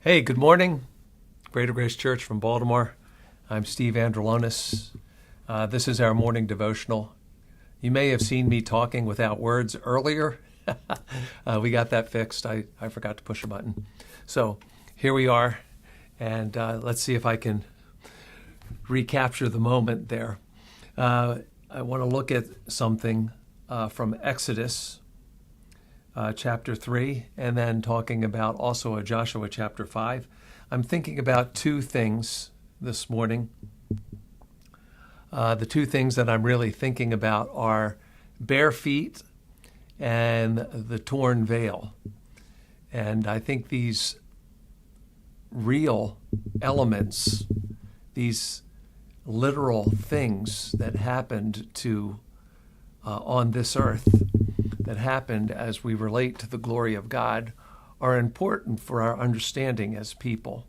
Hey, good morning. Greater Grace Church from Baltimore. I'm Steve Andrulonis. This is our morning devotional. You may have seen me talking without words earlier. We got that fixed. I forgot to push a button. So here we are, and let's see if I can recapture the moment there. I want to look at something from Exodus chapter 3, and then talking about also Joshua chapter 5. I'm thinking about two things this morning. The two things that I'm really thinking about are bare feet and the torn veil. And I think these real elements, these literal things that happened to on this earth, that happened as we relate to the glory of God, are important for our understanding as people.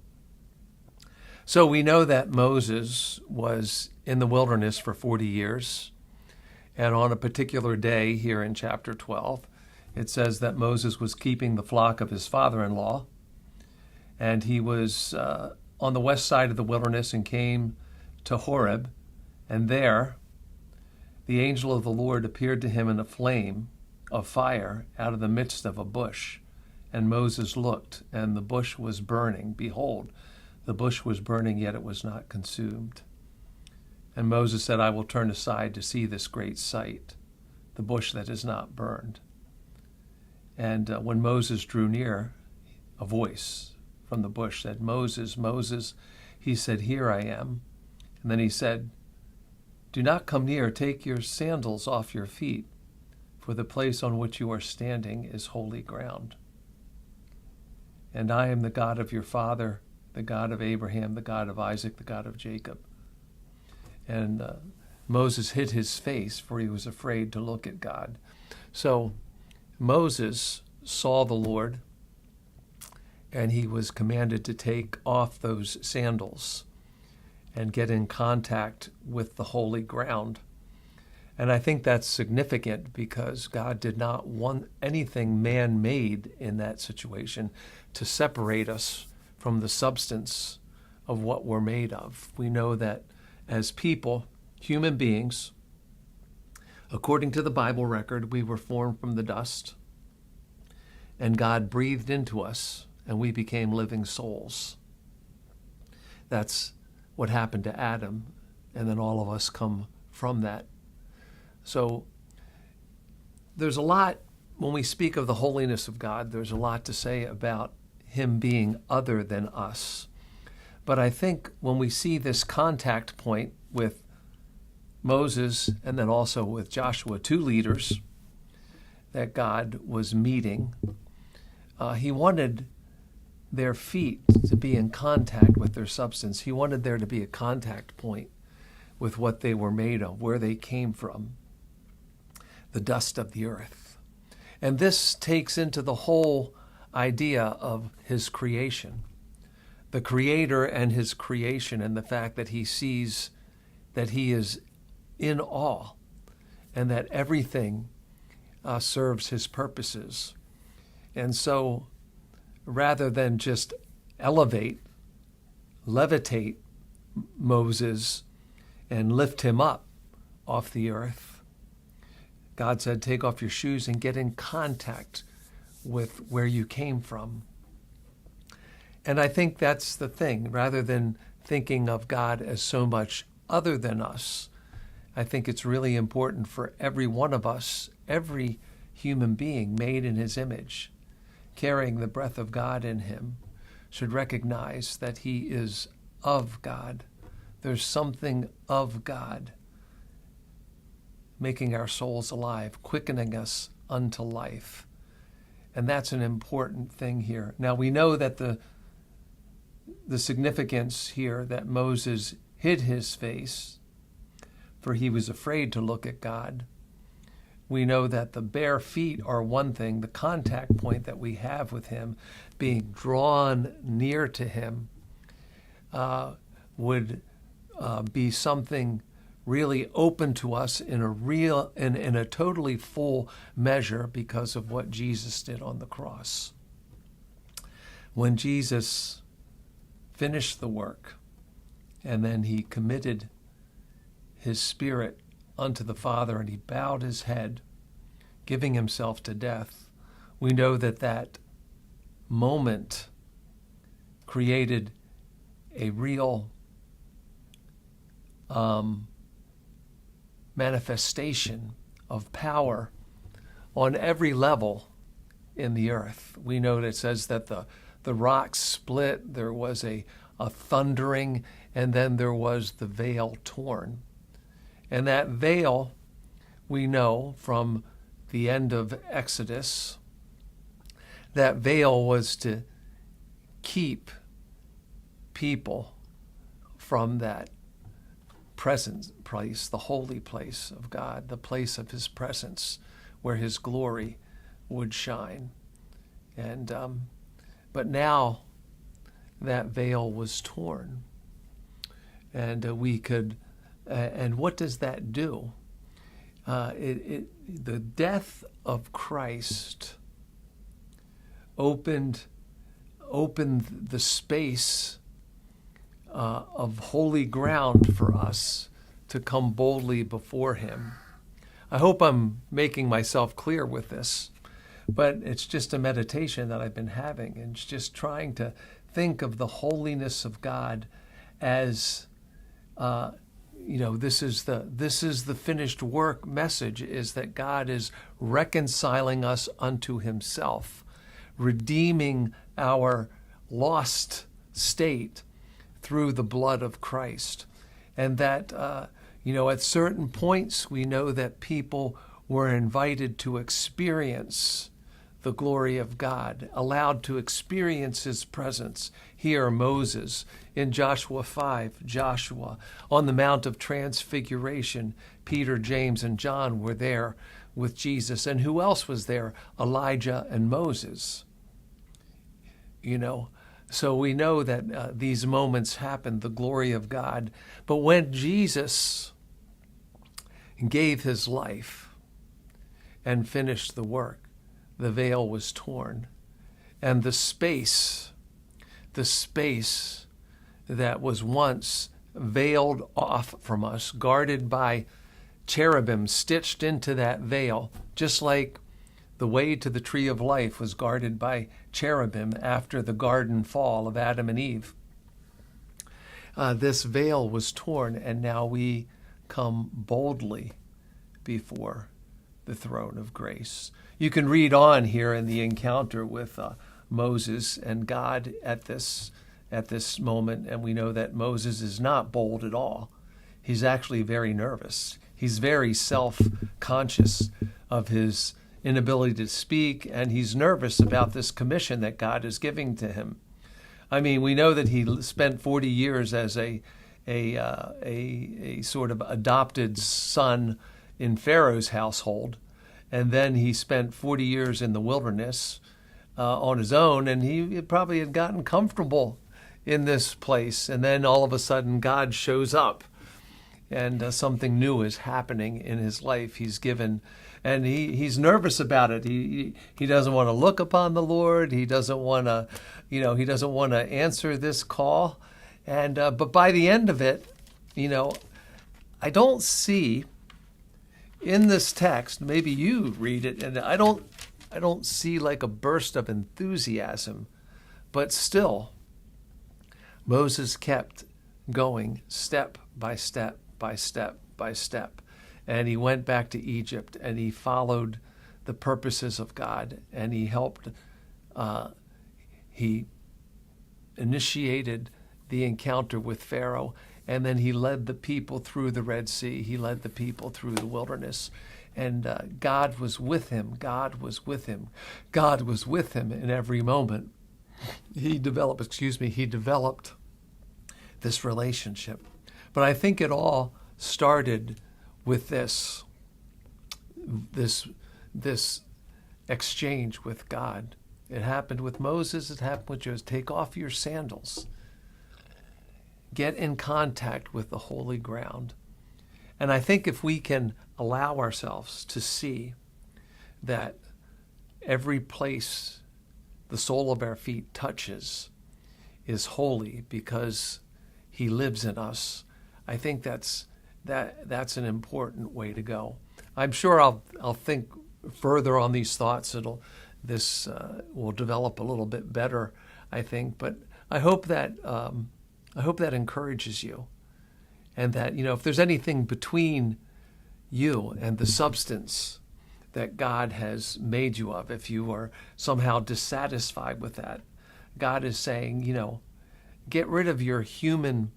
So we know that Moses was in the wilderness for 40 years, and on a particular day here in chapter 12, it says that Moses was keeping the flock of his father-in-law, and he was on the west side of the wilderness and came to Horeb, and there the angel of the Lord appeared to him in a flame of fire out of the midst of a bush. And Moses looked, and the bush was burning. Behold, the bush was burning, yet it was not consumed. And Moses said, I will turn aside to see this great sight, the bush that is not burned. And when Moses drew near, a voice from the bush said, Moses, Moses. He said, Here I am. And then he said, Do not come near. Take your sandals off your feet, for the place on which you are standing is holy ground. And I am the God of your father, the God of Abraham, the God of Isaac, the God of Jacob. And Moses hid his face, for he was afraid to look at God. So Moses saw the Lord, and he was commanded to take off those sandals and get in contact with the holy ground. And I think that's significant because God did not want anything man-made in that situation to separate us from the substance of what we're made of. We know that as people, human beings, according to the Bible record, we were formed from the dust, and God breathed into us, and we became living souls. That's what happened to Adam, and then all of us come from that. So there's a lot, when we speak of the holiness of God, there's a lot to say about him being other than us. But I think when we see this contact point with Moses and then also with Joshua, two leaders that God was meeting, he wanted their feet to be in contact with their substance. He wanted there to be a contact point with what they were made of, where they came from, the dust of the earth. And this takes into the whole idea of his creation, the Creator and his creation, and the fact that he sees that he is in awe and that everything serves his purposes. And so rather than just levitate Moses and lift him up off the earth, God said, take off your shoes and get in contact with where you came from. And I think that's the thing. Rather than thinking of God as so much other than us, I think it's really important for every one of us, every human being made in his image, carrying the breath of God in him, should recognize that he is of God. There's something of God making our souls alive, quickening us unto life. And that's an important thing here. Now, we know that the significance here that Moses hid his face, for he was afraid to look at God. We know that the bare feet are one thing, the contact point that we have with him, being drawn near to him, would be something really open to us in a totally full measure because of what Jesus did on the cross. When Jesus finished the work, and then he committed his spirit unto the Father, and he bowed his head, giving himself to death, we know that that moment created a real manifestation of power on every level in the earth. We know that it says that the rocks split, there was a thundering, and then there was the veil torn. And that veil, we know from the end of Exodus, that veil was to keep people from that presence place, the holy place of God, the place of his presence where his glory would shine. And but now that veil was torn, and we could and what does that do? The death of Christ opened the space of holy ground for us to come boldly before him. I hope I'm making myself clear with this, but it's just a meditation that I've been having, and just trying to think of the holiness of God as this is the finished work message, is that God is reconciling us unto himself, redeeming our lost state through the blood of Christ. And that, at certain points, we know that people were invited to experience the glory of God, allowed to experience his presence. Here, Moses, in Joshua 5, Joshua, on the Mount of Transfiguration, Peter, James, and John were there with Jesus. And who else was there? Elijah and Moses. So we know that these moments happened, the glory of God. But when Jesus gave his life and finished the work, the veil was torn. And the space that was once veiled off from us, guarded by cherubim stitched into that veil, just like the way to the tree of life was guarded by cherubim after the garden fall of Adam and Eve. This veil was torn, and now we come boldly before the throne of grace. You can read on here in the encounter with Moses and God at this moment, and we know that Moses is not bold at all. He's actually very nervous. He's very self-conscious of his inability to speak, and he's nervous about this commission that God is giving to him. I mean, we know that he spent 40 years as a sort of adopted son in Pharaoh's household, and then he spent 40 years in the wilderness on his own, and he probably had gotten comfortable in this place, and then all of a sudden God shows up, and something new is happening in his life. He's given, and he's nervous about it. He doesn't want to look upon the Lord. He doesn't want to, he doesn't want to answer this call. And but by the end of it, I don't see in this text. Maybe you read it, and I don't see like a burst of enthusiasm, but still, Moses kept going step by step by step by step. And he went back to Egypt, and he followed the purposes of God, and he helped, he initiated the encounter with Pharaoh, and then he led the people through the Red Sea. He led the people through the wilderness, and God was with him. God was with him. God was with him in every moment. He developed this relationship. But I think it all started with this exchange with God. It happened with Moses. It happened with Joseph. Take off your sandals. Get in contact with the holy ground. And I think if we can allow ourselves to see that every place the sole of our feet touches is holy because he lives in us. I think that's an important way to go. I'm sure I'll think further on these thoughts. This will develop a little bit better, I think. But I hope that encourages you, and that if there's anything between you and the substance that God has made you of, if you are somehow dissatisfied with that, God is saying, get rid of your human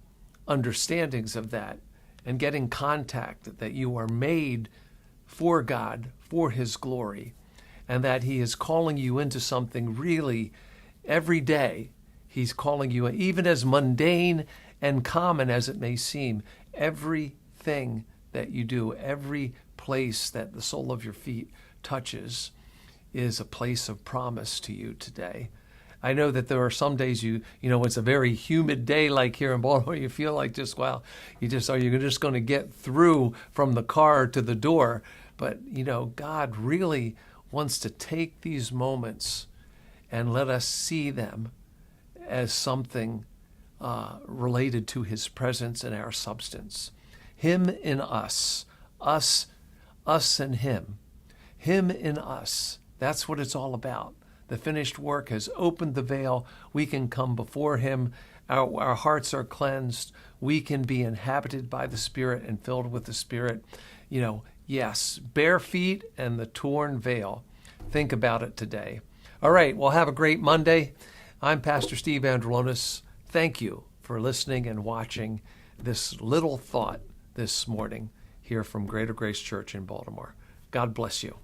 understandings of that and get in contact that you are made for God, for his glory, and that he is calling you into something really every day. He's calling you, even as mundane and common as it may seem, everything that you do, every place that the sole of your feet touches is a place of promise to you today. I know that there are some days it's a very humid day like here in Baltimore. You feel like you're just going to get through from the car to the door. But, God really wants to take these moments and let us see them as something related to his presence and our substance. Him in us and him in us. That's what it's all about. The finished work has opened the veil. We can come before him. Our hearts are cleansed. We can be inhabited by the Spirit and filled with the Spirit. Yes, bare feet and the torn veil. Think about it today. All right, well, have a great Monday. I'm Pastor Steve Andrulonis. Thank you for listening and watching this little thought this morning here from Greater Grace Church in Baltimore. God bless you.